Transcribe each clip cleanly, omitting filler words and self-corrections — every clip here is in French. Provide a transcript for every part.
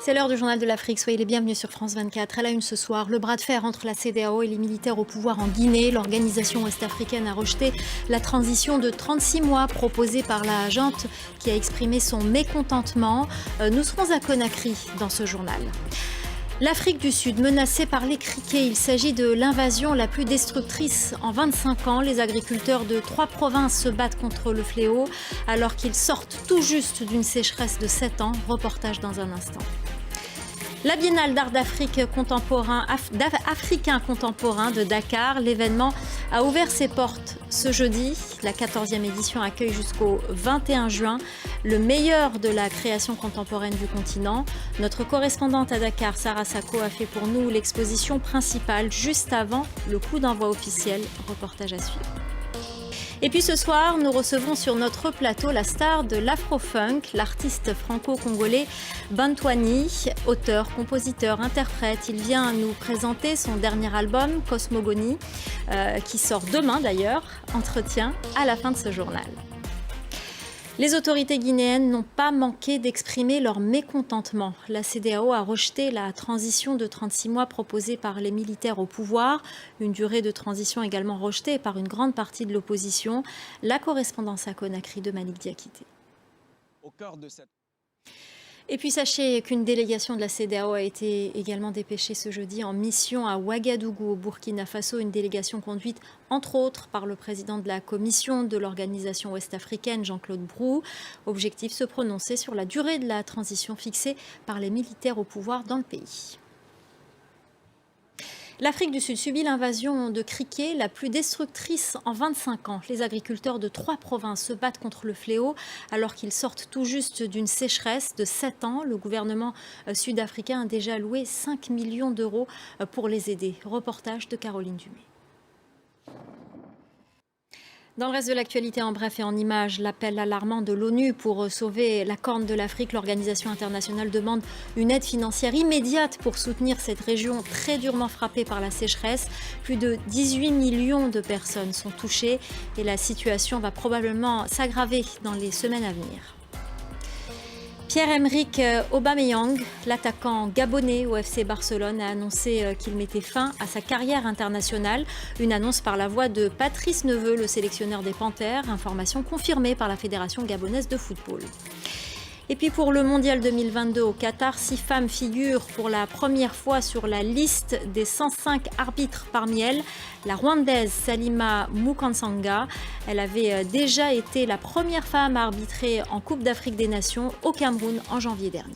C'est l'heure du journal de l'Afrique. Soyez les bienvenus sur France 24. À la une ce soir, le bras de fer entre la CEDEAO et les militaires au pouvoir en Guinée. L'organisation ouest-africaine a rejeté la transition de 36 mois proposée par la junte qui a exprimé son mécontentement. Nous serons à Conakry dans ce journal. L'Afrique du Sud menacée par les criquets. Il s'agit de l'invasion la plus destructrice en 25 ans. Les agriculteurs de 3 provinces se battent contre le fléau alors qu'ils sortent tout juste d'une sécheresse de 7 ans. Reportage dans un instant. La Biennale d'art africain contemporain de Dakar, l'événement a ouvert ses portes ce jeudi. La 14e édition accueille jusqu'au 21 juin le meilleur de la création contemporaine du continent. Notre correspondante à Dakar, Sarah Sako, a fait pour nous l'exposition principale juste avant le coup d'envoi officiel. Reportage à suivre. Et puis ce soir, nous recevrons sur notre plateau la star de l'afro-funk, l'artiste franco-congolais Bantouani, auteur, compositeur, interprète. Il vient nous présenter son dernier album, Cosmogonie, qui sort demain d'ailleurs. Entretien à la fin de ce journal. Les autorités guinéennes n'ont pas manqué d'exprimer leur mécontentement. La CEDEAO a rejeté la transition de 36 mois proposée par les militaires au pouvoir, une durée de transition également rejetée par une grande partie de l'opposition. La correspondance à Conakry de Malik Diakité. Au cœur de cette... Et puis sachez qu'une délégation de la CEDEAO a été également dépêchée ce jeudi en mission à Ouagadougou, au Burkina Faso, une délégation conduite entre autres par le président de la commission de l'organisation ouest-africaine, Jean-Claude Brou. Objectif, se prononcer sur la durée de la transition fixée par les militaires au pouvoir dans le pays. L'Afrique du Sud subit l'invasion de criquets la plus destructrice en 25 ans. Les agriculteurs de 3 provinces se battent contre le fléau alors qu'ils sortent tout juste d'une sécheresse de 7 ans. Le gouvernement sud-africain a déjà alloué 5 millions d'euros pour les aider. Reportage de Caroline Dumais. Dans le reste de l'actualité, en bref et en images, l'appel alarmant de l'ONU pour sauver la Corne de l'Afrique. L'organisation internationale demande une aide financière immédiate pour soutenir cette région très durement frappée par la sécheresse. Plus de 18 millions de personnes sont touchées et la situation va probablement s'aggraver dans les semaines à venir. Pierre-Emerick Aubameyang, l'attaquant gabonais au FC Barcelone, a annoncé qu'il mettait fin à sa carrière internationale. Une annonce par la voix de Patrice Neveu, le sélectionneur des Panthères. Information confirmée par la Fédération gabonaise de football. Et puis pour le Mondial 2022 au Qatar, 6 femmes figurent pour la première fois sur la liste des 105 arbitres. Parmi elles, la Rwandaise Salima Mukansanga. Elle avait déjà été la première femme à arbitrer en Coupe d'Afrique des Nations au Cameroun en janvier dernier.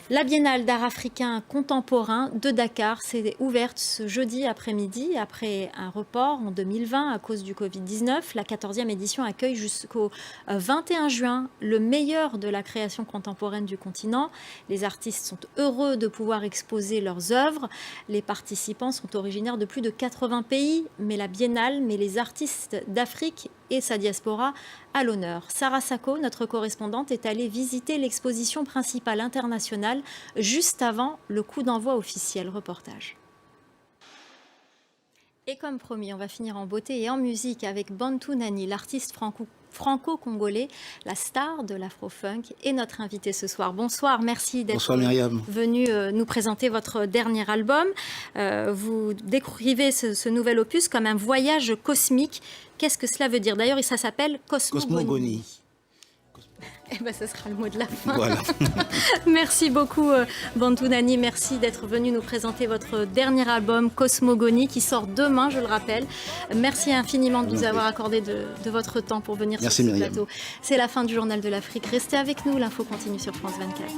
La Biennale d'art africain contemporain de Dakar s'est ouverte ce jeudi après-midi après un report en 2020 à cause du Covid-19. La 14e édition accueille jusqu'au 21 juin le meilleur de la création contemporaine du continent. Les artistes sont heureux de pouvoir exposer leurs œuvres. Les participants sont originaires de plus de 80 pays, mais la Biennale met les artistes d'Afrique et sa diaspora à l'honneur. Sarah Sako, notre correspondante, est allée visiter l'exposition principale internationale juste avant le coup d'envoi officiel. Reportage. Et comme promis, on va finir en beauté et en musique avec Bantouani, l'artiste franco-congolais, la star de l'afro-funk et notre invité ce soir. Bonsoir, merci d'être venu nous présenter votre dernier album. Vous décrivez ce nouvel opus comme un voyage cosmique. Qu'est-ce que cela veut dire? D'ailleurs, ça s'appelle Cosmogonie. Eh ben, ce sera le mot de la fin. Voilà. Merci beaucoup, Bantouani. Merci d'être venu nous présenter votre dernier album, Cosmogonie, qui sort demain, je le rappelle. Merci infiniment de nous avoir accordé de votre temps pour venir sur ce plateau. C'est la fin du Journal de l'Afrique. Restez avec nous, l'info continue sur France 24.